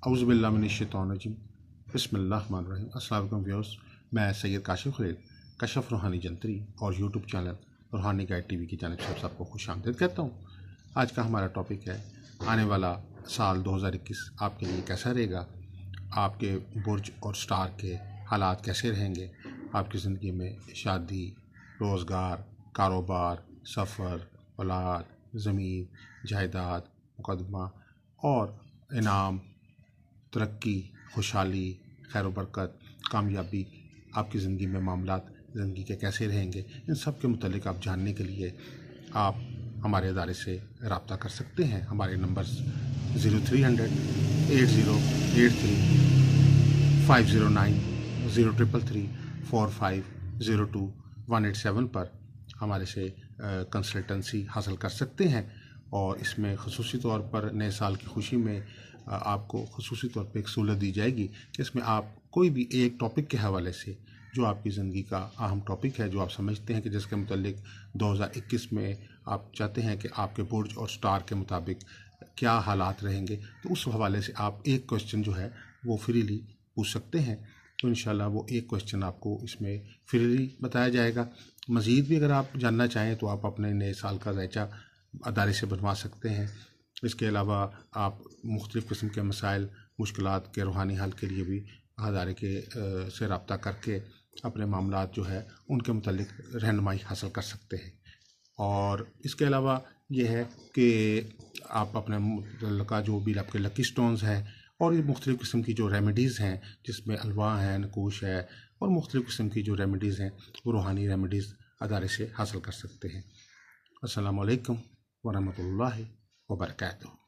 औज़ुबिल्लाहिमिनश्शैतानिर्रजीम बिस्मिल्लाहिर्रहमानिर्रहीम। अस्सलाम वालेकुम व्यूअर्स, मैं सैयद काशिफ खलील कशफ रूहानी जंतरी और यूट्यूब चैनल रूहानी गाइड टीवी की जानिब से सबको खुश आमदीद कहता हूँ। आज का हमारा टॉपिक है आने वाला साल 2021 आपके लिए कैसा रहेगा, आपके बुर्ज और स्टार के हालात कैसे रहेंगे, आपकी ज़िंदगी में शादी, रोज़गार, कारोबार, सफ़र, औलाद, ज़मीन, जायदाद, मुकदमा और इनाम, तरक्की, खुशहाली, खैर बरकत, कामयाबी, आपकी ज़िंदगी में मामलात ज़िंदगी के कैसे रहेंगे, इन सब के मुतालिक आप जानने के लिए आप हमारे इदारे से रब्ता कर सकते हैं। हमारे नंबर्स 0300 8083 509 0333 4502 187 पर हमारे से कंसल्टेंसी हासिल कर सकते हैं। और इसमें ख़ुसूसी तौर पर नए साल की खुशी में आपको ख़ुसूसी तौर पे एक सहूलत दी जाएगी कि इसमें आप कोई भी एक टॉपिक के हवाले से जो आपकी ज़िंदगी का अहम टॉपिक है, जो आप समझते हैं कि जिसके मुतालिक 2021 में आप चाहते हैं कि आपके बुर्ज और स्टार के मुताबिक क्या हालात रहेंगे, तो उस हवाले से आप एक क्वेश्चन जो है वो फ्रीली पूछ सकते हैं। तो इंशाल्लाह वो एक क्वेश्चन आपको इसमें फ्रीली बताया जाएगा। मज़ीद भी अगर आप जानना चाहें तो आप अपने नए साल का ज़ायचा अदारे से बनवा सकते हैं। इसके अलावा आप मुख्तलिफ़ किस्म के मसाइल, मुश्किलात के रूहानी हल के लिए भी अदारे के से रब्ता करके अपने मामलात जो है उनके मुतालिक रहनुमाई हासिल कर सकते हैं। और इसके अलावा ये है कि आप अपने मुतल्लिका जो भी आपके लकी स्टोन्स हैं और ये मुख्तलिफ़ किस्म की जो रेमेडीज़ हैं, जिसमें अलवा है, नकूश है और मुख्तलिफ़ किस्म की जो रेमेडीज़ हैं वो रूहानी रेमेडीज़ अदारे से हासिल कर सकते हैं। अस्सलामु अलैकुम वरहमतुल्लाहि वबरकातुहू।